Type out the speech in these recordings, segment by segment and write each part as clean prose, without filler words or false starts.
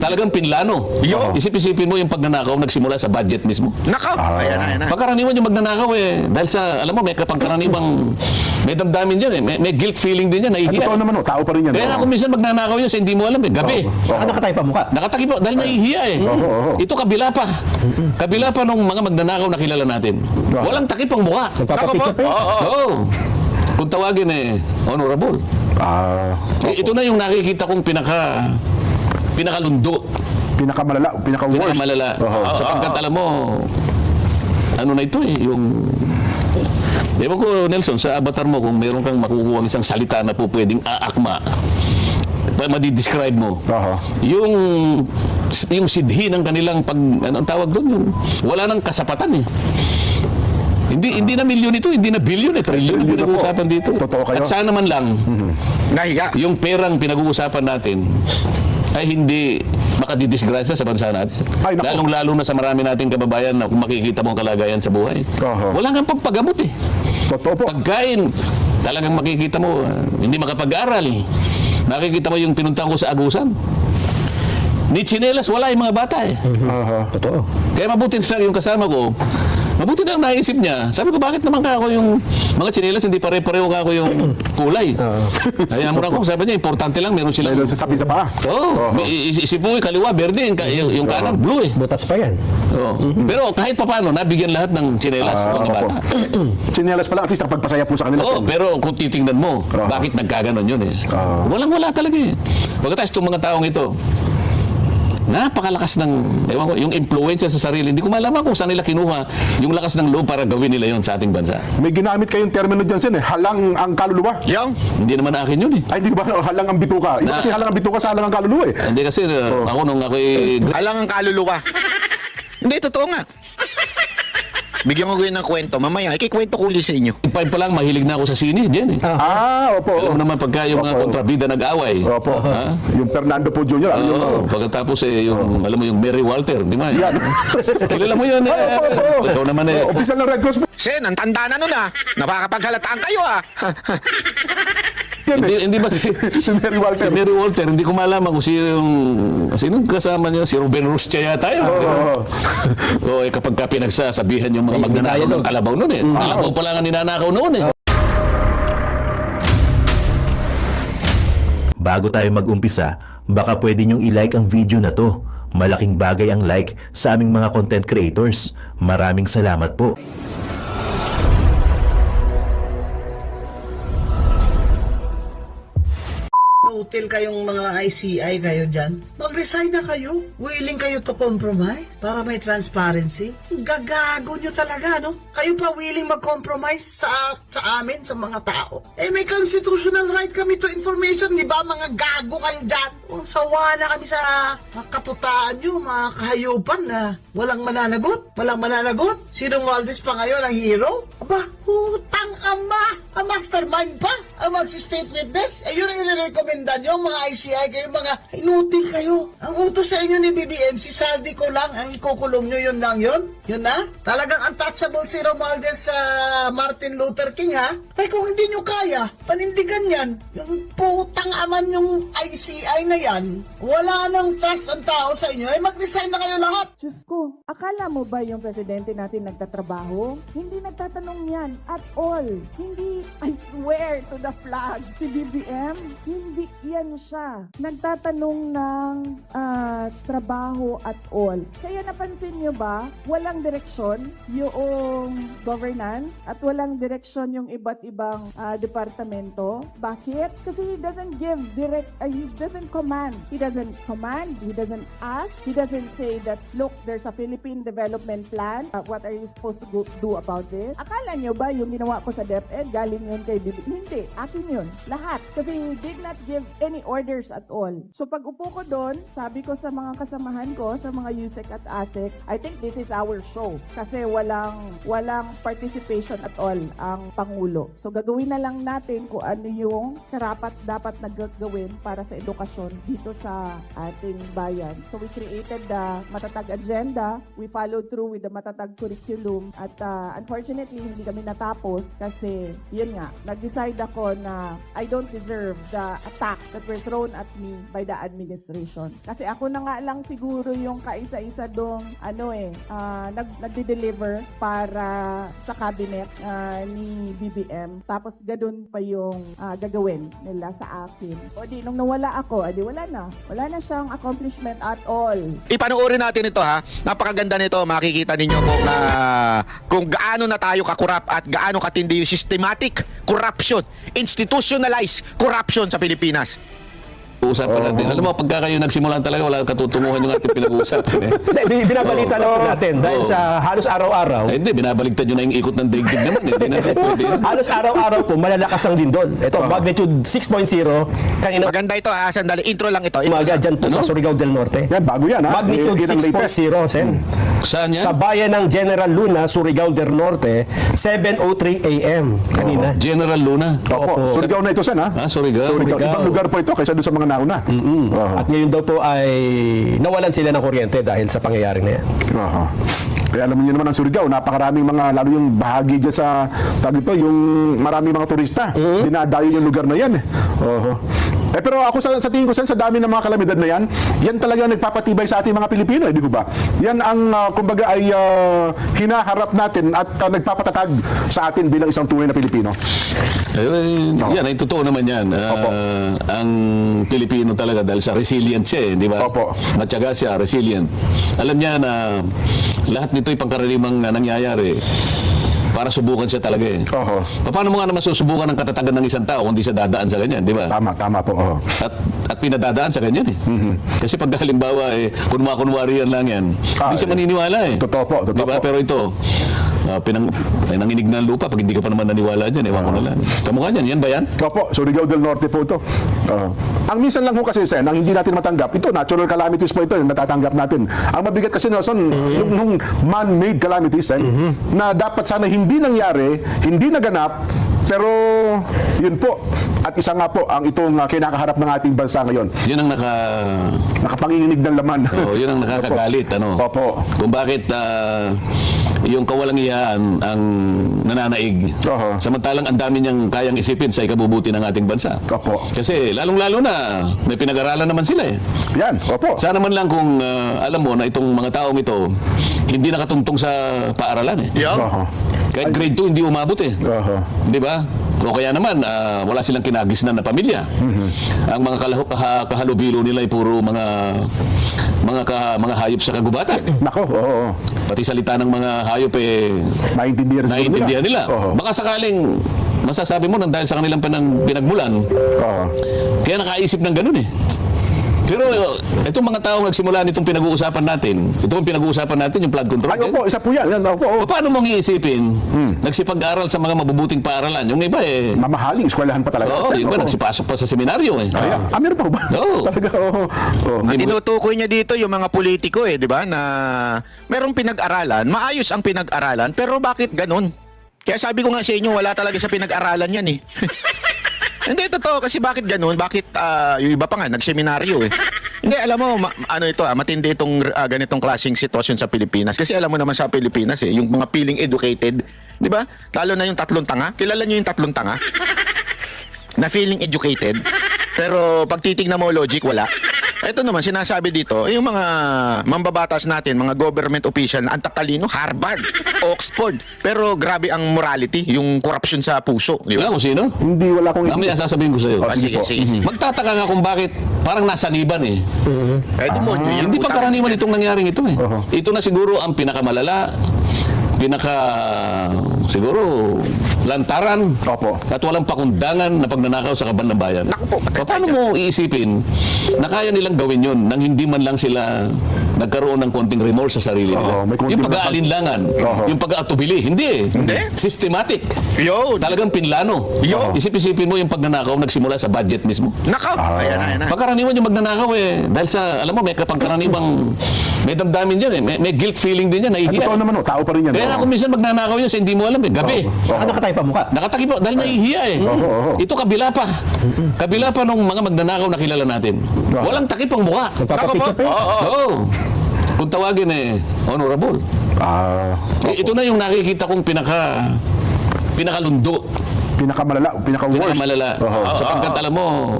Talagang pinlano. Isip-isipin mo yung pagnanakaw nagsimula sa budget mismo. Nakaw! Ayan. Pagkaraniwan yung magnanakaw dahil sa, alam mo, may kapangkaraniwang, may damdamin dyan may guilt feeling din yan, nahihiya. Totoo naman, tao pa rin yan. Kaya kung minsan magnanakaw yun, sa hindi mo alam gabi. Saka nakatayo pa mukha. Nakatakip po, dahil nahihiya Ito kabila pa. Kabila pa nung mga magnanakaw na kilala natin. Walang takip ang mukha. Nagpapapicture pa yun. Oo. Kung tawagin honorable. Ito na yung nakikita kong pinakalundo. Pinakamalala, pinaka-worst. Pinakamalala. Sapagkat alam mo, ano na ito yung... Ewan ko, Nelson, sa avatar mo, kung meron kang makukuha isang salita na po pwedeng aakma, madidescribe mo, yung sidhi ng kanilang anong tawag doon, yung wala nang kasapatan Hindi na milyon ito, hindi na bilyon trilyon ang pinag-uusapan dito. Totoo kayo. At sana man lang, Nahiya. yung perang pinag-uusapan natin ay hindi makadidisgrasya sa bansa natin. Lalong-lalo na sa marami nating kababayan na kung makikita mo ang kalagayan sa buhay. Wala nga pagpagamot Totoo po. Pagkain, talagang makikita mo, hindi makapag-aral. Makikita mo yung pinuntahan ko sa Agusan. Ni tsinelas, wala yung mga bata Totoo. Kaya mabuti na lang yung kasama ko. Mabuti na lang naisip niya. Sabi ko, bakit naman ako yung mga tsinelas, hindi pare-pareho ako yung kulay. Kaya mo na ko, sabi niya, importante lang, meron silang... Sasabi sa paa. Isip mo, kaliwa, berde, yung kanan, blue Butas pa yan. Pero kahit papaano, nabigyan lahat ng tsinelas, mga bata. Tsinelas pa lang, at least nakapagpasaya po sa kanila. Pero kung titingnan mo, bakit nagkaganon yun Walang-wala talaga Pagkatapos itong mga taong ito, napakalakas ng, ewan ko, yung influensya sa sarili. Hindi ko malaman kung saan nila kinuha yung lakas ng loob para gawin nila yon sa ating bansa. May ginamit kayong termino dyan, Sen, halang ang kaluluwa. Hindi naman akin yun Ay, hindi ba halang ang bituka? Iba kasi halang ang bituka sa halang ang kaluluwa Hindi kasi, ako nung ako'y... Alang ang kaluluwa. Hindi, totoo nga. Bigyan ko kayo ng kwento. Mamaya, ikikwento ko ulit sa inyo. Pa lang, mahilig na ako sa sini, Jen Opo. Alam mo naman pagka yung mga kontrabida nag-away. Opo. Yung Fernando po Jr. Pagkatapos yung, alam mo yung Mary Walter, di ba? Kilala mo yun Ikaw naman Opisal ng Red Cross po. Sen, ang tanda na nun Napakapaghalataan kayo Hindi ba si Mary Walter? Si Mary Walter, hindi ko malaman kung sinong kasama niya, si Ruben Rustia yata yun. Kapag ka pinagsasabihan yung mga magnanakaw ng kalabaw noon Kalabaw pala nga ninanakaw noon Bago tayo mag-umpisa, baka pwede nyong i-like ang video na to. Malaking bagay ang like sa aming mga content creators. Maraming salamat po. Util kayong mga ICI kayo dyan, mag-resign na kayo. Willing kayo to compromise para may transparency. Gagago nyo talaga, no? Kayo pa willing mag-compromise sa amin, sa mga tao. May constitutional right kami to information, di ba? Mga gago kayo dyan. Sawa na kami sa katutaan nyo, mga kahayupan na walang mananagot. Walang mananagot. Si Romualdez pa ngayon ang hero? Aba, hutang ama! Ang mastermind pa! Ang mag-state witness? Yun ang i-recommenda nyo, mga ICI kayo, mga inutil kayo. Ang utos sa inyo ni BBM, si Saldi ko lang, ang ikukulong nyo, yun lang yun? Yun na? Talagang untouchable si Romualdez sa Martin Luther King, ha? Ay, kung hindi nyo kaya, panindigan yan. Yung putang aman yung ICI na yan, wala nang trust ang tao sa inyo, mag-resign na kayo lahat. Diyos ko, akala mo ba yung presidente natin nagtatrabaho? Hindi nagtatanong yan at all. Hindi, I swear to the flag, si BBM, hindi yan siya. Nagtatanong ng trabaho at all. Kaya napansin nyo ba, walang direksyon yung governance at walang direksyon yung iba't ibang departamento. Bakit? Kasi he doesn't give he doesn't command. He doesn't command, he doesn't ask, he doesn't say that, look, there's a Philippine development plan. What are you supposed to do about this? Akala nyo ba yung ginawa ko sa DepEd, galing yun kay BBM? Hindi, akin yun. Lahat. Kasi he did not give any orders at all. So pag upo ko doon, sabi ko sa mga kasamahan ko, sa mga USEC at ASEC, I think this is our show. Kasi walang participation at all ang Pangulo. So gagawin na lang natin kung ano yung karapat dapat na gagawin para sa edukasyon dito sa ating bayan. So we created the Matatag Agenda. We followed through with the Matatag Curriculum. At unfortunately, hindi kami natapos kasi, yun nga, nag-decide ako na I don't deserve the attack attacks that were thrown at me by the administration. Kasi ako na nga lang siguro yung kaisa-isa dong nagde-deliver para sa cabinet ni BBM. Tapos gadun pa yung gagawin nila sa akin. O di, nung nawala ako, adi wala na. Wala na siyang accomplishment at all. Ipanoorin natin ito ha. Napakaganda nito. Makikita ninyo kung gaano na tayo kakurap at gaano katindi yung systematic corruption, institutionalized corruption sa Pilipinas. Usapan natin. Alam mo, pagka kayo nagsimulan talaga, wala katutunguhan yung ating pinag-uusapan. Hindi, binabalita lang po natin dahil sa halos araw-araw. Hindi, binabaligtad nyo na yung ikot ng daigdig naman. Hindi na pwede yun. Halos araw-araw po, malalakas ang lindol. Ito, magnitude 6.0. Kanina, Maganda ito ha. Sandali. Intro lang ito. umaga dyan po sa Surigao del Norte. Yan, bago yan, ha? Magnitude Yan ang latest. 6.0, Sen. Saan yan? Sa bayan ng General Luna, Surigao del Norte, 7:03 a.m. kanina. General Luna. Opo, Surigao na ito, Sen, ha? Surigao. Ibang lugar po ito kaysa doon sa mga nauna. At ngayon daw po ay nawalan sila ng kuryente dahil sa pangyayari na yan. Aha. Kaya alam niyo naman ang Surigao, napakaraming mga, lalo yung bahagi dyan sa, yung maraming mga turista, dinadayo yung lugar na yan. Pero ako sa tingin ko, Sen, sa dami ng mga kalamidad na yan, yan talaga nagpapatibay sa ating mga Pilipino, di ko ba? Yan ang, kumbaga, ay hinaharap natin at nagpapatatag sa atin bilang isang tunay na Pilipino. Yan, ay totoo naman yan. Ang Pilipino talaga dahil sa resilient siya, di ba? Opo. Matyaga siya, resilient. Alam niya na lahat nito'y pangkaraniwang nangyayari para subukan siya talaga eh. Oho. Paano mo nga naman susubukan ng katatagan ng isang tao kung di siya dadaan sa ganyan, di ba? Tama po. Oho. At pinadadaan sa ganyan eh. Kasi pag halimbawa kunwari yan lang yan, hindi siya maniniwala eh. Totoo po. Diba? Pero ito, nanginig na ang lupa pag hindi ka pa naman naniwala dyan, ewan ko na lang. Kamukha niyan, yan ba yan? Opo, Surigao del Norte po ito. Ang minsan lang po kasi, Sen, ang hindi natin matanggap, ito, natural calamities po ito, yung natatanggap natin. Ang mabigat kasi, Nelson, nung man-made calamities, Sen, na dapat sana hindi nangyari, hindi naganap, pero yun po. At isa nga po ang itong kinakaharap ng ating bansa ngayon. Yun ang Nakapanginginig ng laman. yun ang nakakagalit, ano? Opo. Kung bakit yung kawalang-iyaan ang nananaig. Oho. Samantalang ang dami niyang kayang isipin sa ikabubuti ng ating bansa. Opo. Kasi lalong-lalo na may pinag-aralan naman sila eh. Yan, opo. Sana man lang kung alam mo na itong mga taong ito hindi nakatuntong sa paaralan eh. Oho. Kahit grade 2 hindi umabot eh. Oho. Di ba? O kaya naman wala silang kinagisnan na pamilya. Ang mga kahalubilo nila ay puro mga hayop sa kagubatan. Nako, oo. Pati salita ng mga hayop eh naiintindihan nila. Oho. Baka sakaling masasabi mo nang dahil sa kanilang pinagmulan, Oho. kaya nakaisip ng ganun eh. Pero itong mga tao nagsimula nitong pinag-uusapan natin, yung flood control. Ay, opo, isa po yan. Yan, opo. Paano mong iisipin, nagsipag-aral sa mga mabubuting paaralan? Yung iba eh, Mamahaling eskwelahan pa talaga. yung iba nagsipasok pa sa seminaryo eh. Meron pa ba? Oo. Talaga, oo. Ang tinutukoy niya dito yung mga politiko di ba, na merong pinag-aralan, maayos ang pinag-aralan, pero bakit ganun? Kaya sabi ko nga sa inyo, wala talaga sa pinag-aralan yan eh. Hindi, totoo. Kasi bakit ganun? Bakit yung iba pa nga, nagseminaryo eh. Hindi, alam mo, matindi itong ganitong klaseng sitwasyon sa Pilipinas. Kasi alam mo naman sa Pilipinas yung mga feeling educated, di ba? Lalo na yung tatlong tanga. Kilala niyo yung tatlong tanga? Na feeling educated. Pero pag titignan mo logic, wala. Ito naman, sinasabi dito, yung mga mambabatas natin, mga government official na ang tatalino, Harvard, Oxford. Pero grabe ang morality, yung corruption sa puso. Di ba? Wala kung sino? Hindi, wala kong Mamaya sasabihin ko sa iyo. sige po. Sige. Magtataka nga kung bakit parang nasaniban eh. Demonyo yan. Hindi pa putang- karaniwan itong nangyaring ito eh. Ito na siguro ang pinakamalala, siguro lantaran Opo. at walang pakundangan na pagnanakaw sa kaban ng bayan. Naku po, patay Paano tayo. mo iisipin na kaya nilang gawin yun nang hindi man lang sila nagkaroon ng konting remorse sa sarili nila? Oo, may konting Yung pag-aalinlangan, Oo. yung pag-aatubili, hindi eh. Hindi. Systematic. Yo! Talagang pinlano. Yo. Isip-isipin mo yung pagnanakaw nagsimula sa budget mismo. Nakaw! Ayan na. Pagkaraniwan yung magnanakaw eh. Dahil sa, alam mo, may kapangkaraniwang, may damdamin dyan eh. May guilt feeling din yan, Ay, nahihiya. totoo naman, tao pa rin yan. Kaya kung minsan magnanakaw yan, sa hindi mo alam eh. Gabi. Saka nakatayo pa mukha. Nakatakip po, dahil nahihiya eh. Ito kabila pa. Kabila pa nung mga magnanakaw na kilala natin. Walang takip ang mukha. Nagpapapicture pa yun. Oo. Kung tawagin eh, honorable. Ito na yung nakikita kong pinakalundo. Pinakamalala, pinaka-worst. Pinakamalala. Sapagkat alam mo,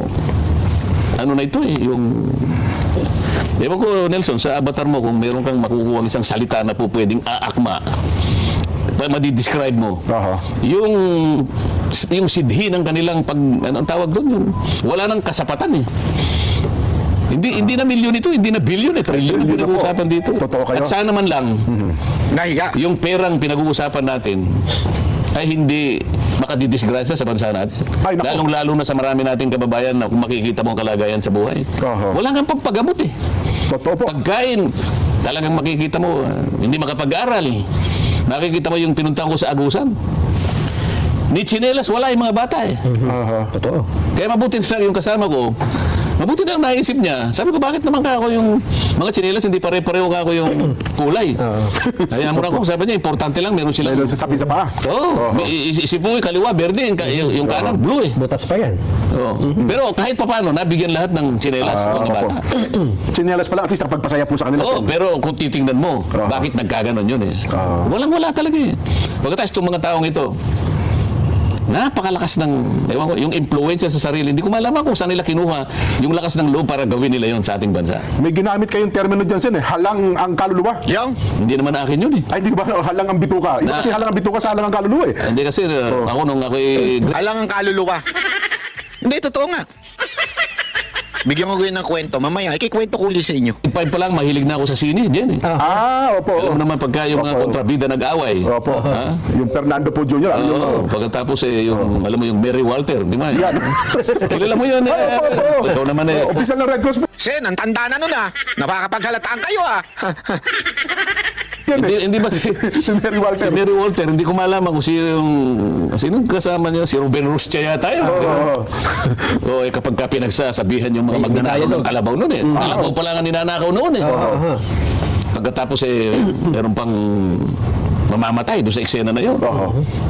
ano na ito yung ewan ko, Nelson, sa avatar mo, kung meron kang makukuha isang salita na po pwedeng aakma, madidescribe mo. Aha. Yung sidhi ng kanilang anong tawag doon, yung wala nang kasapatan eh. Hindi na milyon ito, hindi na bilyon eh, trilyon ang Trilyon na po. pinag-uusapan dito. Totoo kayo. At sana man lang, Nahiya. yung perang pinag-uusapan natin ay hindi makadidisgrasya sa bansa natin. Ay, naku. Lalong-lalo na sa marami nating kababayan na kung makikita mo ang kalagayan sa buhay. Aha. Wala nga pagpagamot eh. Totoo po. Pagkain, talagang makikita mo, hindi makapag-aral. Makikita mo yung pinuntahan ko sa Agusan. Ni tsinelas, wala yung mga bata eh. Aha. Totoo. Kaya mabuti na lang yung kasama ko. Mabuti na lang naisip niya. Sabi ko, bakit naman ka ako yung mga tsinelas, hindi pare-pareho ka ako yung kulay. Kaya mo na ko, sabi niya, importante lang, meron sila. Dahil sa sabi sa paa. Oo. Isip mo, kaliwa, berde, yung kanan, blue eh. Butas pa yan. Oo. Pero kahit papano, nabigyan lahat ng tsinelas, mga bata. Sinelas pala, at least nakapagpasaya po sa kanila. Oo, pero kung titingnan mo, bakit nagkaganon yun eh? Walang-wala talaga eh. Pagkatapos itong mga taong ito, napakalakas ng, ewan ko, yung influensya sa sarili. Hindi ko malaman kung saan nila kinuha yung lakas ng loob para gawin nila yon sa ating bansa. May ginamit kayong termino dyan, Sen, eh. Halang ang kaluluwa. Yung, Hindi naman akin yun eh. Ay, di ba? Halang ang bituka. Iba Na- kasi halang ang bituka sa halang ang kaluluwa eh. Hindi kasi ako nung ako'y alang ang kaluluwa. Hindi, totoo nga. Bigyan ko kayo ng kwento. Mamaya, ikikwento ko ulit sa inyo. grade 5 pa lang, mahilig na ako sa sine, Jen eh. Opo. Alam mo naman pagka yung mga Opo. kontrabida nag-away. Opo. Ha? Yung Fernando po Jr. Oo, pagkatapos yung, alam mo yung Mary Walter, di ba? Yan. Kilala mo yun eh. Opo. Ikaw naman eh. Opisal ng Red Cross po. Sen, ang tanda na nun ah. Napakapaghalataan kayo ah. Yan eh. Hindi ba si Si Mary Walter. Si Mary Walter, hindi ko malaman kung sinong kasama niya, si Ruben Rustia yata yun. O kapag ka pinagsasabihan yung mga magnanakaw ng kalabaw noon eh. Kalabaw pala nga ninanakaw noon eh. Pagkatapos meron pang mamamatay doon sa eksena na yun.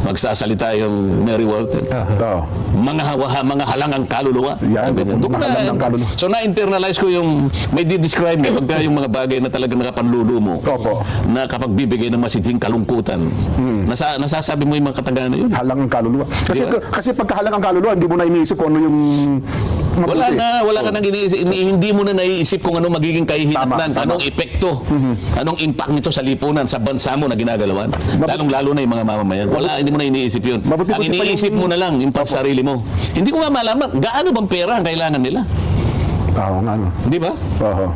Magsasalita yung Mary Walter. Oo. Mga halang ang kaluluwa. Yan, Sabi niya. Doon ko mga halang ang kaluluwa. So na-internalize ko yung, may di-describe niya pagka yung mga bagay na talagang nakapanlulo mo. Opo. Na kapag bibigay ng masidhing kalungkutan, nasasabi mo yung mga kataga na yun. Halang ang kaluluwa. Kasi, Di ba? kasi pagka halang ang kaluluwa, hindi mo na iniisip kung ano yung mabuti. Wala ka nang iniisip, hindi mo na naiisip kung ano magiging kahihinatnan, Tama. anong epekto, anong impact nito sa lipunan, sa bansa mo na ginagalawan. Lalong-lalo na yung mga mamamayan. Hindi mo na iniisip yun. Mabuti Ang po siya iniisip yung- mo na lang, yung pansarili mo. Hindi ko nga malaman, gaano bang pera ang kailangan nila? Oo nga, ano. Di ba? Oo.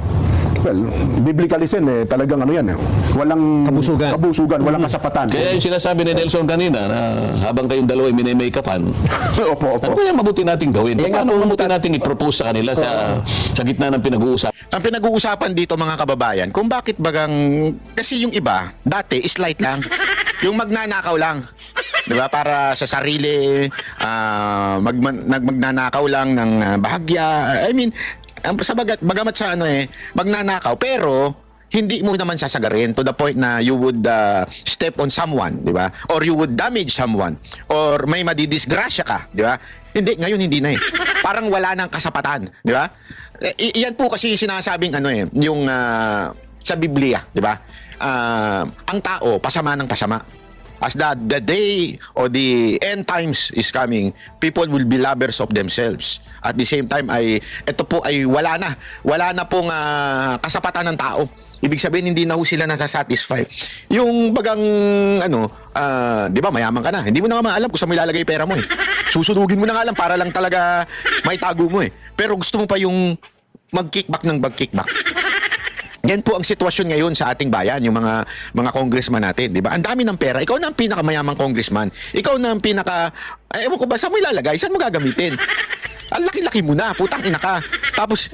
Well, biblically sin talagang ano yan eh. Walang kabusugan, walang kasapatan. Kaya yung sinasabi ni Nelson kanina na habang kayong dalawa ay minimake-upan, Opo. ano kaya mabuti nating gawin? Paano mabuti nating i-propose sa kanila sa gitna ng pinag-uusap? Ang pinag-uusapan dito mga kababayan, kung bakit bagang, kasi yung iba, dati is light lang. Yung magnanakaw lang. 'Di ba? Para sa sarili, magnanakaw lang ng bahagya. I mean, bagamat sa magnanakaw, pero hindi mo naman sasagarin to the point na you would step on someone, 'di ba? Or you would damage someone, or may madidisgrasya ka, 'di ba? Ngayon hindi na eh. Parang wala nang kasapatan, 'di ba? Iyan po kasi yung sinasabing yung sa Biblia, 'di ba? Ang tao pasama ng pasama. As the day or the end times is coming, people will be lovers of themselves. At the same time ito po ay wala na pong kasapatan ng tao. Ibig sabihin hindi na ho sila nasasatisfy. Yung bagang di ba mayaman ka na, hindi mo na nga alam kung saan mo ilalagay pera mo eh. Susunugin mo na nga lang para lang talaga may tago mo eh. Pero gusto mo pa yung mag-kickback ng mag-kickback. Yan po ang sitwasyon ngayon sa ating bayan, yung mga congressman natin, di ba? Ang dami ng pera. Ikaw na ang pinakamayamang congressman. Ikaw na ang ewan ko ba, saan mo ilalagay? Saan mo gagamitin? Ang laki-laki mo na, putang ina ka. Tapos,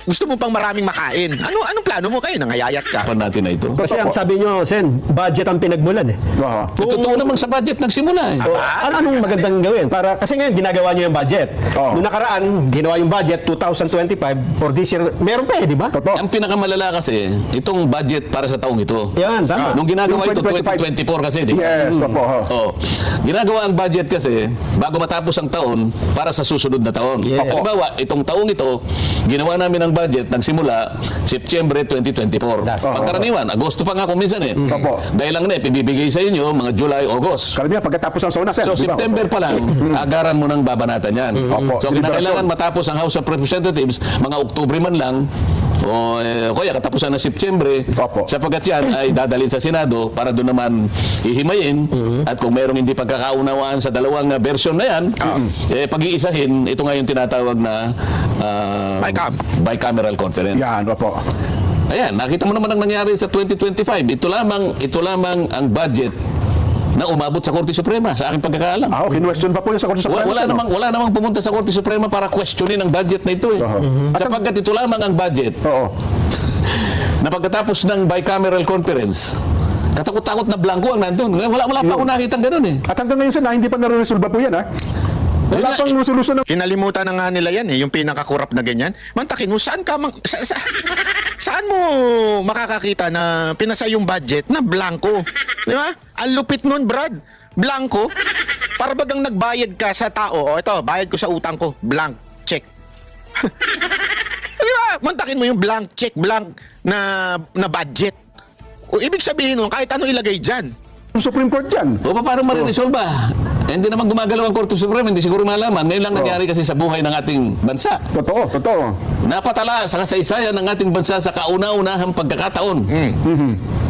gusto mo pang maraming makain. Anong plano mo kayo? Nangayayat ka. Pa natin na ito. Kasi ang sabi nyo, Sen, budget ang pinagmulan eh. Oo. Totoo naman sa budget nagsimula eh. Anong magandang gawin? Kasi ngayon, ginagawa nyo yung budget. Oo. Noong nakaraan, ginawa yung budget, 2025, for this year, meron pa eh, di ba? Totoo. Ang pinakamalala kasi, itong budget para sa taong ito. Yan, tama. Nung ginagawa Yung ito, 2024 kasi, di ba? Yes, opo. Oh. Ginagawa ang budget kasi bago matapos ang taon para sa susunod na taon. Yes. Halimbawa, itong taong ito, ginawa namin ang budget nagsimula September 2024. Pagkaraniwan, Agosto pa nga kung minsan eh. Opo. Dahil lang ibibigay sa inyo mga July, August. Karamihan pagkatapos ng SONA, Sen. So di ba? September pa lang, agaran mo nang babanatan yan. Opo. So kinakailangan matapos ang House of Representatives, mga Oktubre man lang, o kaya katapusan ng September, Opo. sapagkat yan ay dadalhin sa Senado para doon naman ihimayin at kung merong hindi pagkakaunawaan sa dalawang version na yan, pag-iisahin, ito nga yung tinatawag na bicameral conference. Yan, opo. Ayan, nakita mo naman ang nangyari sa 2025. Ito lamang ang budget na umabot sa Korte Suprema sa aking pagkakaalam. Kinwestiyon pa po yun sa Korte Suprema. Wala namang pumunta sa Korte Suprema para questionin ang budget na ito eh. Sapagkat ito lamang ang budget Oo. na pagkatapos ng bicameral conference, katakot-takot na blanco ang nandun. Wala pa ako nakita ganun eh. At hanggang ngayon, Sen, hindi pa naresolba po yan, ha? Wala pang resolusyon ng... Kinalimutan na nga nila yan eh, yung pinakakurap na ganyan. Mantakin mo, saan saan mo makakakita na pinasa yung budget na blanco? Di ba? Ang lupit nun, Brad. Blanco. Para bagang nagbayad ka sa tao. O ito, bayad ko sa utang ko. Blank check. Di ba? Mantakin mo yung blank check, blank na budget. O ibig sabihin nun, kahit ano ilagay dyan. Supreme Court yan. O paano mariresolve ba? Hindi naman gumagalaw ang Korte Suprema, hindi siguro malaman. Ngayon lang nangyari kasi sa buhay ng ating bansa. Totoo. Napatala sa kasaysayan ng ating bansa sa kauna-unahang pagkakataon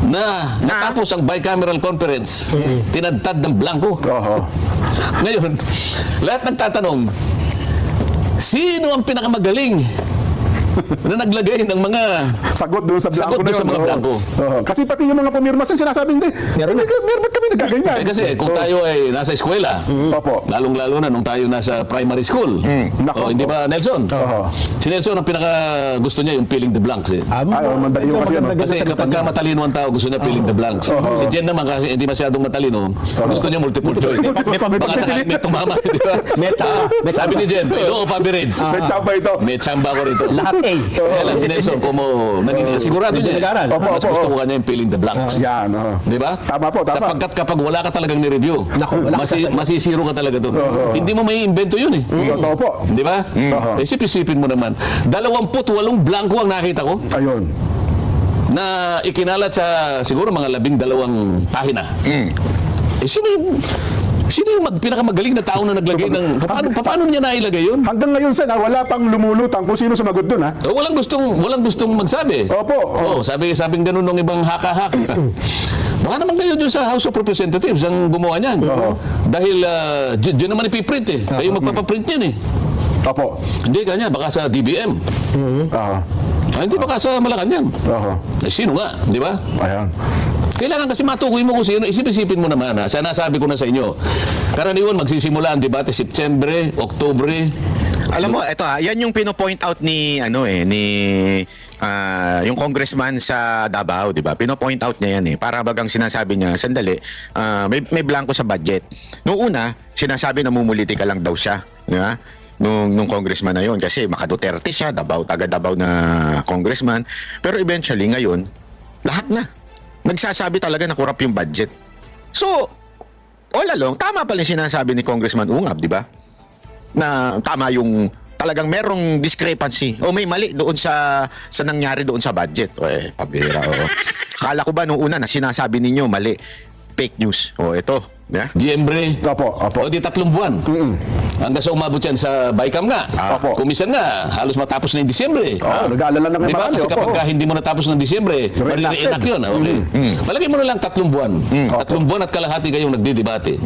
na natapos ang bicameral conference, tinadtad ng blanco. Ngayon, lahat nagtatanong, sino ang pinakamagaling na naglagay ng mga Sagot doon sa blanco Sagot doon sa mga blanco. Kasi pati yung mga pumirma, Sen, sinasabing, meron ba't kami nagaganyan? kasi kung tayo ay nasa eskwela, Opo. lalong-lalo na nung tayo nasa primary school. Nako. Hindi ba, Nelson? Si Nelson, ang pinaka gusto niya yung filling the blanks eh. Madali yung kasi, Kasi kapag ka matalino ang tao, gusto niya filling the blanks. Si Jen naman, kasi hindi masyadong matalino, gusto niya multiple choice. Baka sakaling may tumama. Di ba? Sabi ni Jen, low of average. may tsamba ito. May tsamba ko rito. Lahat A. Kaya lang si Nelson, kung sigurado niya, nag-aral. mas gusto ko kanya yung filling the blanks. Yan, Di ba? Tama po, tama. Sapagkat kapag wala ka talagang ni-review, masisiro ka talaga doon. Hindi mo may invento yun eh. Totoo po. Di ba? Isip-isipin mo naman. 28 blanco ang nakita ko Ayun. na ikinalat sa siguro mga 12 pahina. Sino yung pinakamagaling na tao na naglagay ng... Paano niya nailagay yun? Hanggang ngayon, Sen, wala pang lumulutang kung sino sumagot doon, ha? Walang gustong magsabi. Opo. Sabing ganun ng ibang haka-haka. Baka naman kayo dun sa House of Representatives ang gumawa niyan. Dahil dyan naman ipiprint eh. Kayo magpapaprint yan eh. Opo. Hindi kanya, baka sa DBM. Hindi baka sa Malacanang. Sino nga, di ba? Ayan. Kailangan kasi matukoy mo kung sino. Isip-isipin mo naman ha. Sana sabi ko na sa inyo. Karaniwan magsisimula ang debate September, Oktubre. Alam mo, ito yan yung pino-point out ni yung congressman sa Davao, 'di ba? Pino-point out niya yan eh. Para bagang sinasabi niya, sandali, may blanco sa budget. Noong una, sinasabi na mumuliti ka lang daw siya, 'di ba? Nung congressman na yon kasi maka Duterte siya, taga Davao na congressman. Pero eventually ngayon, lahat na nagsasabi talaga na kurap yung budget. So, all along, tama pala yung sinasabi ni Congressman Ungab, di ba? Na tama yung talagang merong discrepancy o may mali doon sa nangyari doon sa budget. O pabira. Akala ko ba nung una na sinasabi ninyo mali, fake news. O ito, yeah? Diembre. Opo. O di 3 buwan. Hanggang sa umabot yan sa Bicam nga. Opo. Kumisan nga, halos matapos na yung Disyembre. Nag-aalala na Di ba? marami. Kasi kapag Opo. hindi mo natapos ng Disyembre, marire-enact yun. Okay. Palagay mo na lang 3 buwan. 3 buwan at kalahati kayong nagdidebate.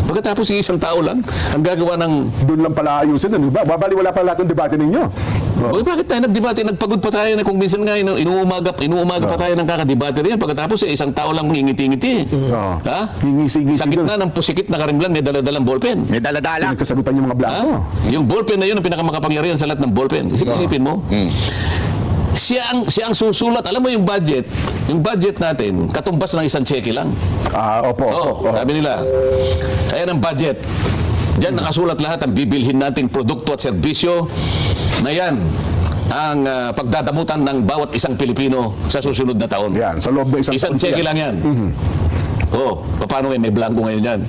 Pagkatapos isang tao lang, ang gagawa ng... Doon lang pala ayusin. Di ba? Babaliwala pala lahat ng debate ninyo. Oy, bakit tayo nagdebate? Nagpagod pa tayo na kung minsan nga inuumaga pa tayo ng kakadebate rin. Pagkatapos isang tao lang ngingiti-ngiti. Ha? Ngingisi-ngisi Sa gitna ng pusikit na karimlan, may daladalang ballpen. May dala-dala. Nagkasagutan yung mga blanco. Yung ballpen na yun ang pinakamakapangyarihan sa lahat ng ballpen. Isipin mo. Siya ang susulat. Alam mo yung budget natin, katumbas ng isang cheque lang. Opo. Sabi nila, ayan ang budget. Diyan nakasulat lahat ang bibilhin nating produkto at serbisyo na yan ang pagdadamutan ng bawat isang Pilipino sa susunod na taon. Yan, sa loob ng isang Isang cheque lang yan. Paano may blanco ngayon yan?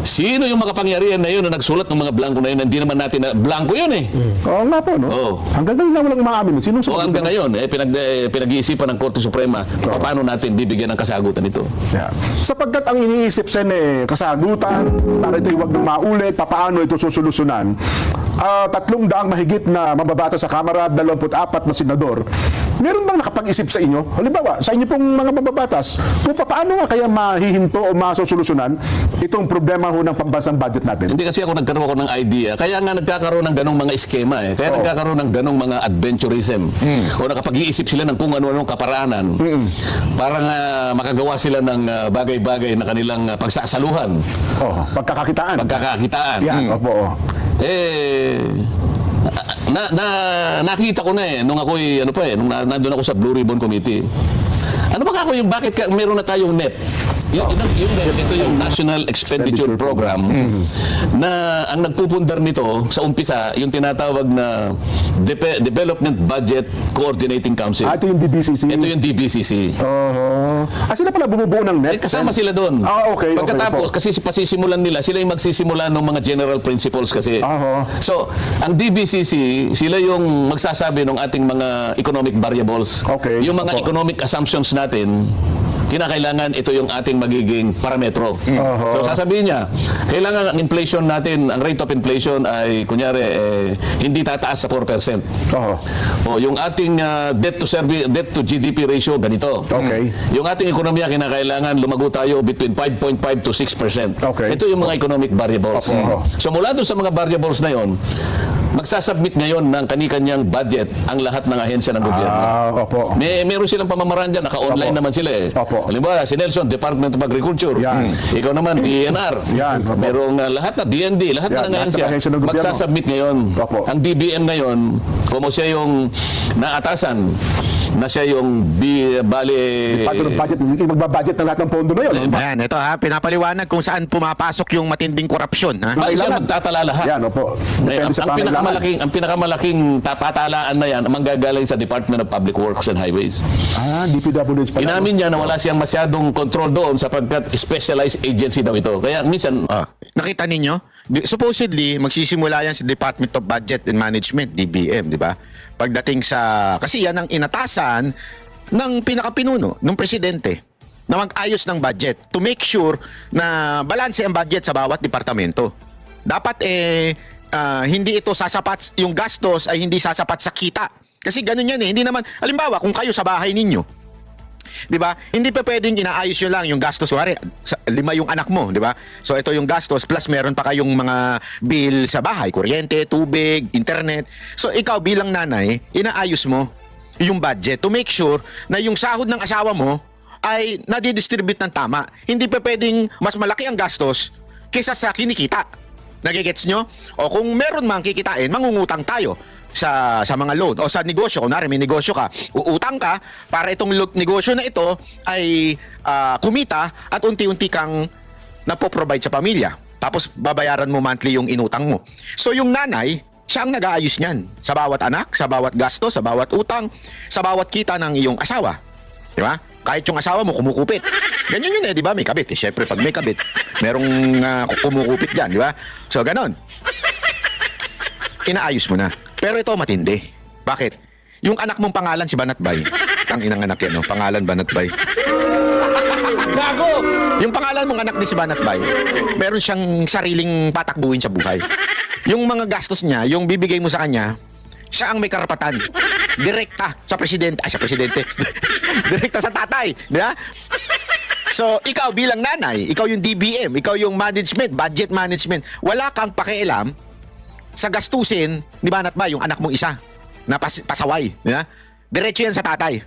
Sino yung makapangyarihan na yun na nagsulat ng mga blanco na yun? Hindi naman natin na blanco yun eh. Oo nga po, no? Oo. Hanggang ngayon na walang umaamin. Sino O hanggang ngayon, pinag-iisipan ng Korte Suprema, paano natin bibigyan ng kasagutan ito? Yeah. Sapagkat ang iniisip sen kasagutan, para ito huwag na maulit, paano ito susolusyonan, 300 mahigit na mababata sa Kamara at 24 na senador, meron bang nakapag-isip sa inyo? Halimbawa, sa inyo pong mga mababatas, kung paano nga kaya mahihinto o masosolusyonan itong problema ho ng pambansang budget natin? Hindi kasi nagkaroon ako ng idea. Kaya nga nagkakaroon ng ganong mga eskema eh. Kaya nagkakaroon ng ganong mga adventurism. O nakapag-iisip sila ng kung ano-anong kaparaanan para nga makagawa sila ng bagay-bagay na kanilang pagsasaluhan. Pagkakakitaan. Yan, opo. Nakita ko na nung ako'y nung nandun ako sa Blue Ribbon Committee. Ano ba ako yung bakit meron na tayong NEP? Ito yung National Expenditure Program na ang nagpupundar nito sa umpisa yung tinatawag na Development Budget Coordinating Council. Ito yung DBCC. Ito yung DBCC. Sila pala bumubuo ng NEP? Kasama sila doon. Okay. Pagkatapos, kasi pasisimulan nila, sila yung magsisimula ng mga general principles kasi. So, ang DBCC, sila yung magsasabi ng ating mga economic variables. Okay. Yung mga economic assumptions natin, kinakailangan ito yung ating magiging parametro. So sasabihin niya, kailangan ang inflation natin, ang rate of inflation ay kunyari hindi tataas sa 4%. O yung ating debt to GDP ratio ganito. Okay. Yung ating ekonomiya kinakailangan lumago tayo between 5.5 to 6%. Okay. Ito yung mga economic variables. So mula doon sa mga variables na yon, magsasubmit ngayon ng kani-kanyang budget ang lahat ng ahensya ng gobyerno. Meron silang pamamaraan dyan, naka-online naman sila eh. Halimbawa, si Nelson, Department of Agriculture. Ikaw naman, DENR. Merong lahat na DND, lahat na ng ahensya. Magsasubmit ngayon. Ang DBM ngayon, kung siya yung naatasan, na siya yung Department of Budget, magbabudget ng lahat ng pondo na yun. Ayan, ito pinapaliwanag kung saan pumapasok yung matinding korupsyon. Ay siya magtatala lahat. Yan, opo. Depende sa pangailangan. Ang pinakamalaking patalaan na yan, manggagaling sa Department of Public Works and Highways. DPWH pala. Inamin niya na wala siyang masyadong control doon sapagkat specialized agency daw ito. Kaya minsan, Nakita ninyo? Supposedly, magsisimula yan sa Department of Budget and Management, DBM, di ba? Pagdating sa... Kasi yan ang inatasan ng pinakapinuno, ng presidente, na mag-ayos ng budget to make sure na balanse ang budget sa bawat departamento. Dapat hindi ito sasapat, yung gastos ay hindi sasapat sa kita. Kasi ganun yan Hindi naman, halimbawa, kung kayo sa bahay ninyo, di ba? Hindi pa pwedeng inaayos nyo lang yung gastos. Kuwari, 5 yung anak mo, di ba? So ito yung gastos plus meron pa kayong mga bill sa bahay, kuryente, tubig, internet. So ikaw bilang nanay, inaayos mo yung budget to make sure na yung sahod ng asawa mo ay nadidistribute ng tama. Hindi pa pwedeng mas malaki ang gastos kaysa sa kinikita. Nagigets nyo? O kung meron mang kikitain, mangungutang tayo sa mga loan o sa negosyo. Kunwari may negosyo ka, uutang ka para itong negosyo na ito ay kumita at unti-unti kang napoprovide sa pamilya. Tapos babayaran mo monthly yung inutang mo. So yung nanay, siya ang nag-aayos niyan sa bawat anak, sa bawat gasto, sa bawat utang, sa bawat kita ng iyong asawa. Di ba? Kahit yung asawa mo kumukupit. Ganyan yun di ba? May kabit. Siyempre, pag may kabit, merong kumukupit dyan, di ba? So, ganon. Inaayos mo na. Pero ito matindi. Bakit? Yung anak mong pangalan si Banatbay. Ang inang anak yan, pangalan Banatbay. Gago! Yung pangalan mong anak ni si Banatbay, meron siyang sariling patakbuhin sa buhay. Yung mga gastos niya, yung bibigay mo sa kanya, siya ang may karapatan. Direkta sa presidente. Sa presidente. Direkta sa tatay. Di ba? So, ikaw bilang nanay, ikaw yung DBM, ikaw yung management, budget management, wala kang pakialam sa gastusin ni Banatbay, yung anak mong isa na pasaway. Di ba? Diretso yan sa tatay.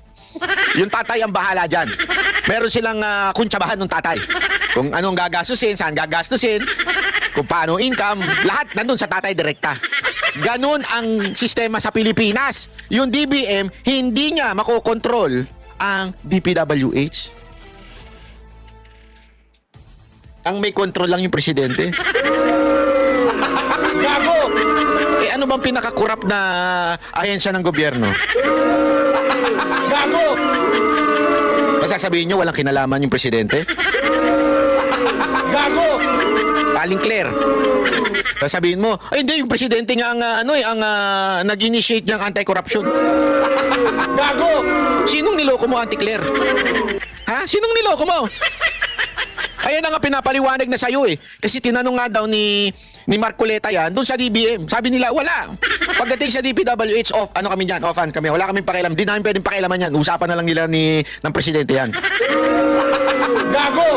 Yung tatay ang bahala dyan. Meron silang kuntsabahan ng tatay. Kung anong gagastusin, saan gagastusin, kung paano income, lahat nandun sa tatay direkta. Ganun ang sistema sa Pilipinas. Yung DBM, hindi niya makokontrol ang DPWH. Ang may control lang yung presidente. Gago! Ano bang pinakakurap na ahensya ng gobyerno? Gago! Masasabihin nyo walang kinalaman yung presidente? Gago! Aling Claire. Sasabihin mo, ay hindi, yung presidente nga ang nag-initiate ng anti-corruption. Gago! Sinong niloko mo, Auntie Claire? Ha? Sinong niloko mo? Ayan na nga pinapaliwanag na sa'yo eh. Kasi tinanong nga daw ni Marcoleta yan doon sa DBM. Sabi nila, wala. Pagdating sa DPWH, ano kami dyan? Off-hand kami. Wala kaming pakialam. Di namin pwedeng pakialaman yan. Usapan na lang nila ng presidente yan. Gago!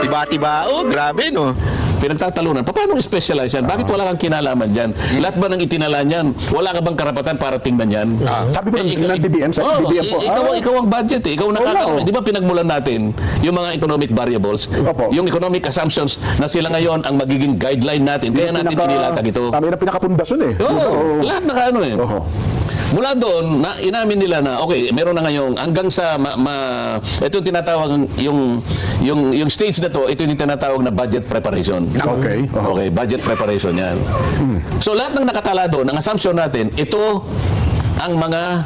Tiba-tiba. Oh, grabe no. Pinagtatalunan. Paano specialize yan? Bakit wala kang kinalaman dyan? Lahat ba ng itinala niyan? Wala ka bang karapatan para tingnan yan? Sabi po ng DBM, sa DBM po. Ikaw ang budget eh. Ikaw Oo. Di ba pinagmulan natin yung mga economic variables, Opo. yung economic assumptions na sila ngayon ang magiging guideline natin. Kaya natin inilatag ito. Kami na pinakapundasyon eh. Oo, lahat nakaano eh. Oo. Mula doon, inamin nila na, okay, meron na ngayong, hanggang sa, ito yung tinatawag, yung stage na to, ito yung tinatawag na budget preparation. Okay. Okay, budget preparation yan. So lahat ng nakatala doon, ang assumption natin, ito ang mga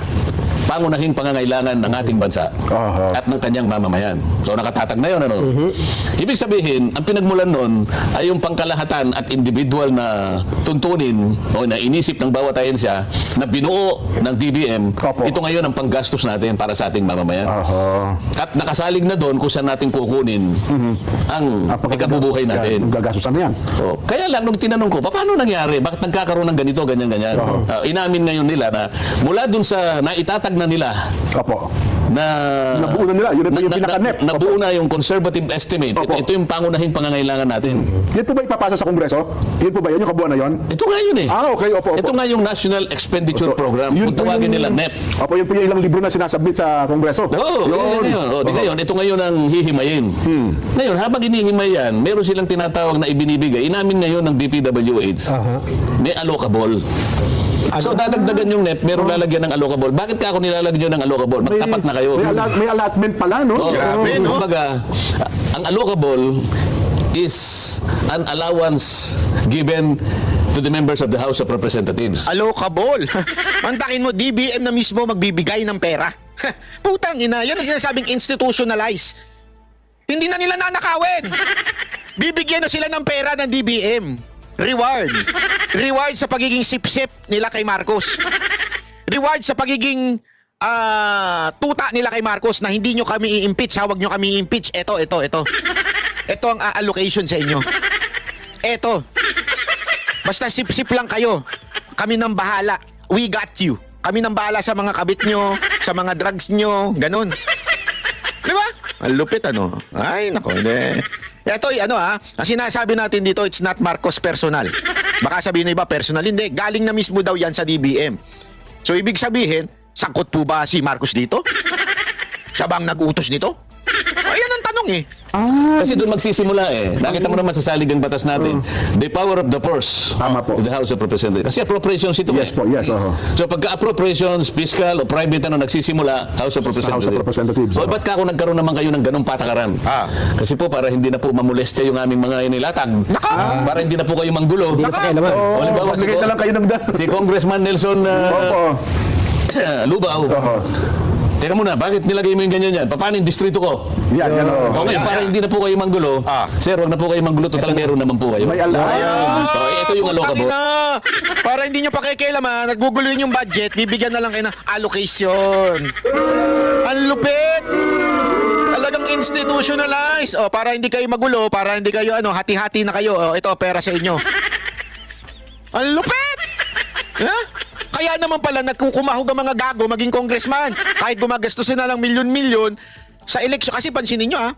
pangunahing pangangailangan ng ating bansa Aha. at ng kanyang mamamayan. So nakatatag na yun, ano? Ibig sabihin, ang pinagmulan nun ay yung pangkalahatan at individual na tuntunin o na inisip ng bawat ahensya na binuo ng DBM. Opo. Ito ngayon ang panggastos natin para sa ating mamamayan. Aha. At nakasalig na doon kung saan natin kukunin ang ikabubuhay natin. Yung gagastusan na yan. Oh, kaya lang nung tinanong ko, paano nangyari? Bakit nagkakaroon ng ganito, ganyan? Inamin ngayon nila na mula dun sa naitatag na nila Opo. na Nabuo na nila. Yun na yung pinaka-NEP. nabuo na yung conservative estimate. Opo. Ito yung pangunahing pangangailangan natin. Yan po ba ipapasa sa Kongreso? Yan po ba yan? Yung kabuuan na yun? Ito nga yun eh. Okay, opo. Ito nga yung National Expenditure Program. yun Kung po tawagin yung- nila NEP. Opo, yun po yung ilang libro na sinasubmit sa Kongreso. Oo, di ngayon. Ito ngayon ang hihimayin. Ngayon, habang inihimay yan, meron silang tinatawag na ibinibigay. Inamin ngayon ng DPWH. May allocable. So dadagdagan yung NEP, meron lalagyan ng allocable. Bakit ka ako nilalagyan ng allocable? Magtapat na kayo. May allotment pala, no? Oo. Grabe, no? Kumbaga, ang allocable is an allowance given to the members of the House of Representatives. Allocable. Mantakin mo, DBM na mismo magbibigay ng pera. Putang ina, yan ang sinasabing institutionalize. Hindi na nila nanakawin. Bibigyan na sila ng pera ng DBM. Reward. Reward sa pagiging sip-sip nila kay Marcos. Reward sa pagiging tuta nila kay Marcos na hindi nyo kami i-impeach, huwag nyo kami i-impeach. Ito. Ito ang allocation sa inyo. Ito. Basta sip-sip lang kayo. Kami nang bahala. We got you. Kami nang bahala sa mga kabit nyo, sa mga drugs nyo, ganun. Di ba? Ang lupit, ano? Ay, nako, hindi. Ito, ang sinasabi natin dito, it's not Marcos personal. Baka sabihin na iba, personal. Hindi, galing na mismo daw yan sa DBM. So, ibig sabihin, sangkot po ba si Marcos dito? Siya bang nag-utos nito? Ayan ang tanong eh. Kasi doon magsisimula eh. Nakita mo naman sa saligang batas natin. The power of the purse. Tama po. of the House of Representatives. Kasi appropriations ito Yes eh. po, yes. So pagka appropriations, fiscal o private nagsisimula, House of Representatives. House of Representatives, O ba't ka ako nagkaroon naman kayo ng ganong patakaran? Kasi po para hindi na po mamolestya yung aming mga inilatag. Para hindi na po kayo manggulo. Hindi na pakialaman. O, halimbawa, Magbigay na lang kayo ng si Congressman Nelson Opo. Lubaw. Teka muna, bakit nilagay mo yung ganyan yan? Paano yung distrito ko? Yan, yan. Okay, para hindi na po kayo manggulo. Sir, wag na po kayo manggulo. Total, meron naman po kayo. May alam. Ito yung allocable. Putang ina! Para hindi nyo pakikialaman, nagbubuluhin yung budget, bibigyan na lang kayo ng allocation. Ang lupit! Talagang institutionalized. O, para hindi kayo magulo, para hindi kayo, hati-hati na kayo. O, ito, pera sa inyo. Ang lupit! Ha? Kaya naman pala nagkukumahog ang mga gago maging congressman. Kahit gumagastusin na lang milyon-milyon sa eleksyon. Kasi pansinin nyo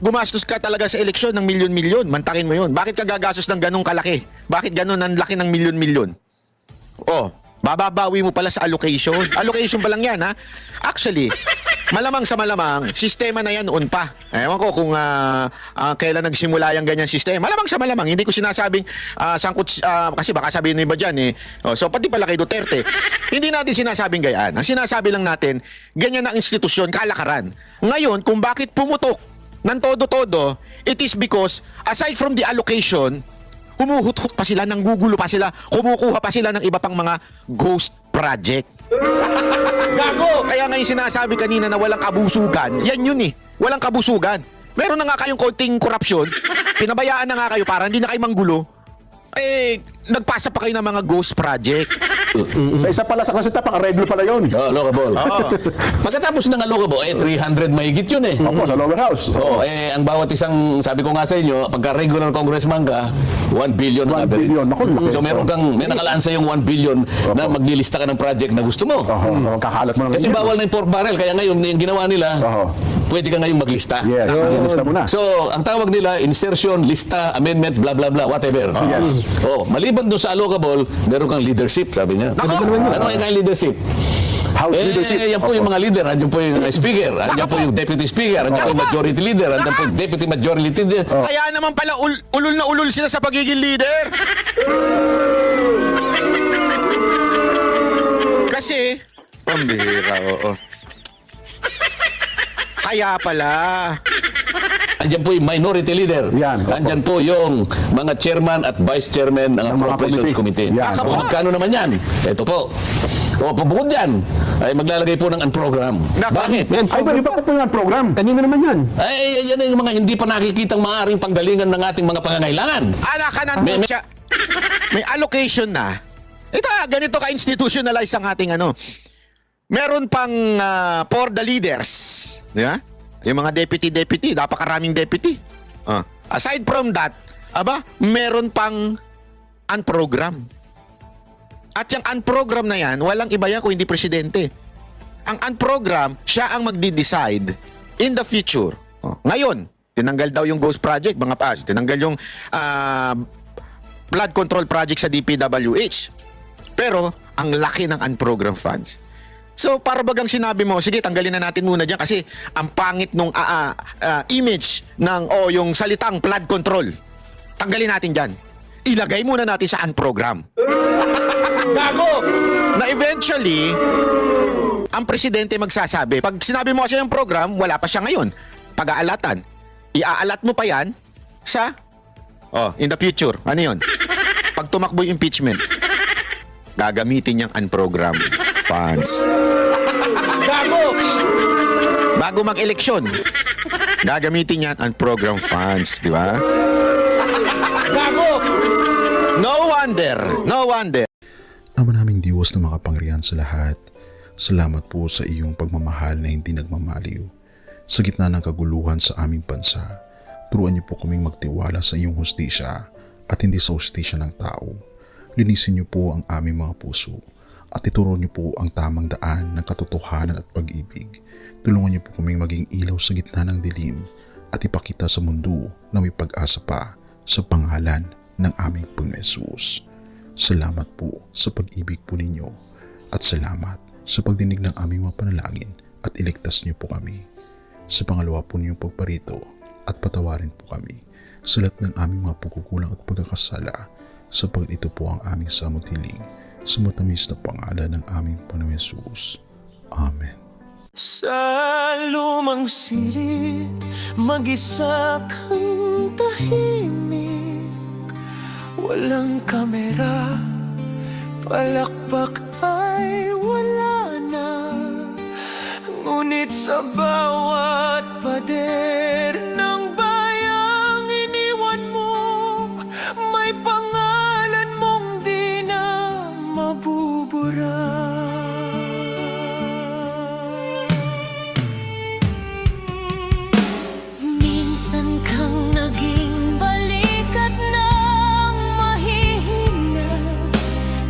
gumastos ka talaga sa eleksyon ng milyon-milyon. Mantakin mo yun. Bakit ka gagastos ng ganong kalaki? Bakit ganon ang laki ng milyon-milyon? Oh, bababawi mo pala sa allocation. Allocation pa lang yan, ha? Actually, malamang sa malamang, sistema na yan noon pa. Ewan ko kung kailan nagsimula yung ganyan sistema. Malamang sa malamang, hindi ko sinasabing sangkot, kasi baka sabihin na iba dyan eh. Oh, so pati pala kay Duterte, hindi natin sinasabing gayaan. Ang sinasabi lang natin, ganyan ang institusyon, kalakaran. Ngayon, kung bakit pumutok ng todo-todo, it is because, aside from the allocation, humuhut-hut pa sila, nanggugulo pa sila, kumukuha pa sila ng iba pang mga ghost project. Gago! Kaya nga yung sinasabi kanina na walang kabusugan, yan yun eh. Walang kabusugan. Meron na nga kayong konting korupsyon, pinabayaan na nga kayo para hindi na kayo manggulo, eh, nagpasa pa kayo ng mga ghost project. Sa isa pala sa kasita, pang arreglo pala yun. Allocable. Pagkatapos ng allocable, 300 mahigit yun eh. Opo, sa lower house. Oo, ang bawat isang, sabi ko nga sa inyo, pagka regular congressman ka, 1 billion ang 1 average. billion. Naku, laki. So may nakalaan sa yung 1 billion na maglilista ka ng project na gusto mo. Kakalat mo ng Kasi ganyan. bawal na yung pork barrel, kaya ngayon, yung ginawa nila, pwede ka ngayong maglista. Yes, nilista mo na. So, ang tawag nila, insertion, lista, amendment, blah, blah, blah, whatever. Yes. Oh, maliban doon sa allocable, meron kang leadership, sabi niya. Ano yung kang leadership? House leadership. Yan po yung mga leader. Andiyan po yung speaker. Andiyan po yung deputy speaker. Andiyan po yung majority leader. Andiyan po yung deputy majority leader. Kaya naman pala ulul na ulul sila sa pagiging leader. Kasi, pambihira, oo. Kaya pala. Andiyan po yung minority leader. Yan, opo. Andiyan po yung mga chairman at vice chairman ng Ng mga appropriations committee. Yan, O magkano naman yan? Ito po. O pabukod yan, ay maglalagay po ng unprogram. Bakit? Ay, ba, iba pa po yung program. Kanina naman yan. Ay, yan yung mga hindi pa nakikitang maaaring panggalingan ng ating mga pangangailangan. Anak ka ng mutya. May allocation na. Ito, ganito ka-institutionalize ang ating ano. Meron pang for the leaders. Di ba? Yung mga deputy, napakaraming deputy. Aside from that, meron pang unprogram. At yung unprogram na yan, walang iba yan kung hindi presidente. Ang unprogram, siya ang magdi-decide in the future. Ngayon, tinanggal daw yung Ghost Project, tinanggal yung flood control project sa DPWH. Pero, ang laki ng unprogram funds. So, para bagang sinabi mo, sige, tanggalin na natin muna dyan kasi ang pangit nung image ng yung salitang flood control. Tanggalin natin dyan. Ilagay muna natin sa unprogram. Gago! Na eventually, ang presidente magsasabi, pag sinabi mo kasi yung program, wala pa siya ngayon. Pag-aalatan. Iaalat mo pa yan sa, in the future. Ano yun? Pag tumakbo yung impeachment, gagamitin niyang unprogram funds. Gago! Bago mag-eleksyon, gagamitin niyan unprogram funds, di ba? Gago! No wonder. Ama naming Diyos na makapangyarihan sa lahat, salamat po sa iyong pagmamahal na hindi nagmamaliw. Sa gitna ng kaguluhan sa aming bansa, turuan niyo po kaming magtiwala sa iyong hustisya at hindi sa hustisya ng tao. Linisin niyo po ang aming mga puso at ituro niyo po ang tamang daan ng katotohanan at pag-ibig. Tulungan niyo po kaming maging ilaw sa gitna ng dilim at ipakita sa mundo na may pag-asa pa sa pangalan ng aming Panginoon Hesus. Salamat po sa pag-ibig po ninyo at salamat sa pagdinig ng aming mga panalangin at iligtas niyo po kami. Sa pangalawa po niyong pagparito at patawarin po kami sa lahat ng aming mga pagkukulang at pagkakasala sapagkat ito po ang aming samot-hiling sa matamis na pangalan ng aming Panginoon Hesus. Amen. Sa lumang silid, mag-isa kang tahimik. Walang kamera, palakpak ay wala na. Ngunit sa bawat pader ng bayang iniwan mo, may pangalan mong di na mabubura. Minsan kang naging balikat ng mahihina,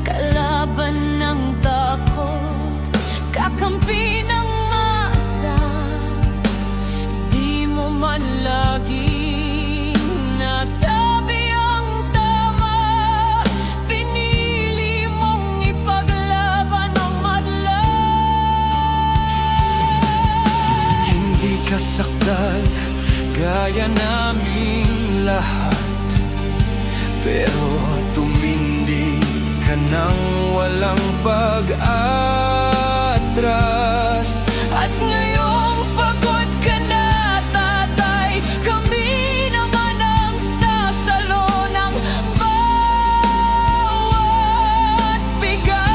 kalaban ng takot, kakampi ng masa. Di mo man laging nasabi ang tama, pinili mong ipaglaban ang madla. Hindi ka sakdal gaya naming lahat, pero tumindi ka nang walang pag-atras. At ngayong pagod ka na, tatay, kami naman ang sasalo ng bawat bigat.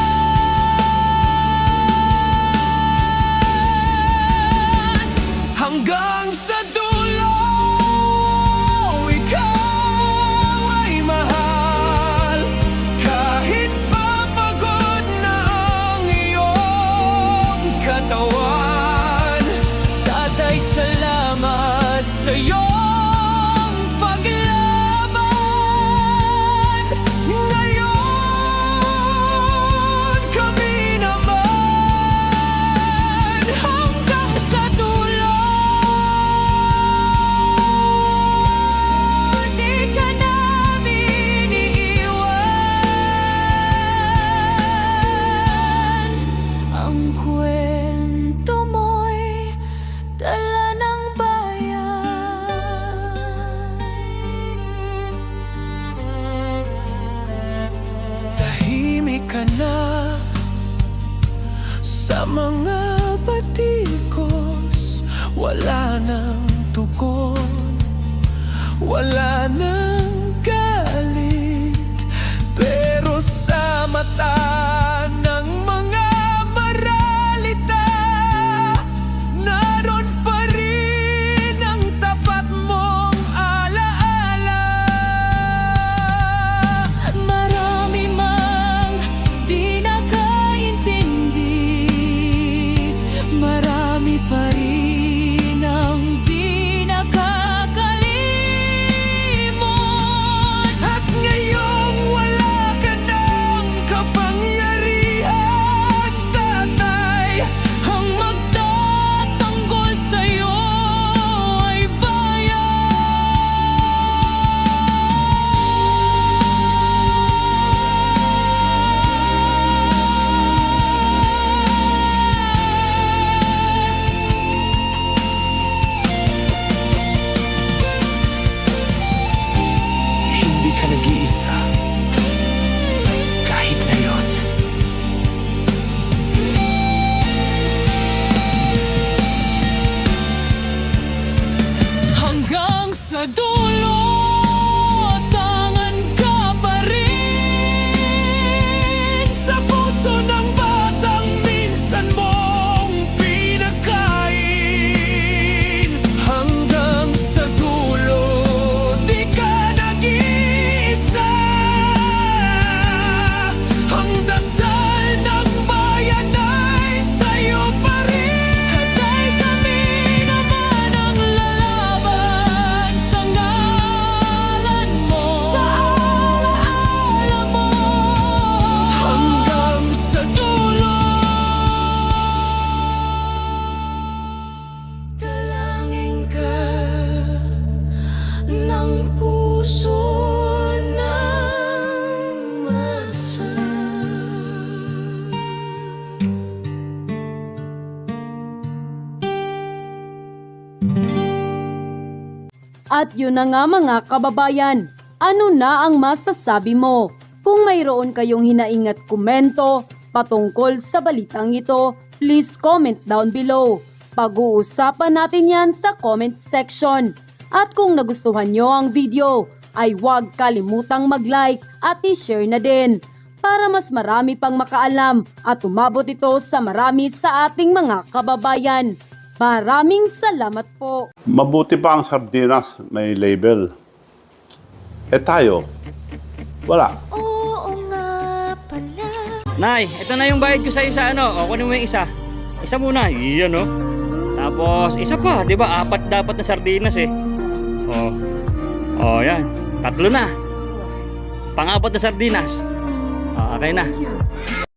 Hanggang sa dulo wala nang tugon, wala nang galit. Pero sa mata ng mga maralita, naroon pa rin ang tapat mong alaala. Marami mang di nakaintindi, marami pa rin ang di nakakalimot. At ngayong wala ka ng kapangyarihan, tatay, Ang magtatanggol sa'yo ay hindi ka nag-iisa. Kahit ngayon. hanggang sa dulo, tangan ka pa rin. Sa puso ng batang minsan mong pinakain. Hanggang sa dulo, di ka nag-iisa. Ang dasal ng bayan ay sa'yo pa rin. Katay kami naman ang lalaban sa ngalan mo, sa alaala mo. Hanggang sa dulo. Dalangin ka ng puso ng masa. At yun na nga mga kababayan, ano na ang masasabi mo? Kung mayroon kayong hinaing at komento patungkol sa balitang ito, please comment down below. Pag-uusapan natin yan sa comment section. At kung nagustuhan nyo ang video, ay huwag kalimutang mag-like at i-share na din para mas marami pang makaalam at umabot ito sa marami sa ating mga kababayan. Maraming salamat po. Mabuti pa ang sardinas, may label. Eh tayo, wala. Oo nga pala. Nay, ito na yung bayad ko sa isa, ano? O, kunin mo yung isa. Isa muna, iyan, no? Tapos, isa pa, di ba? 4 dapat na sardinas, eh. O, yan. 3 na. Pang-4 na sardinas. O, okay na.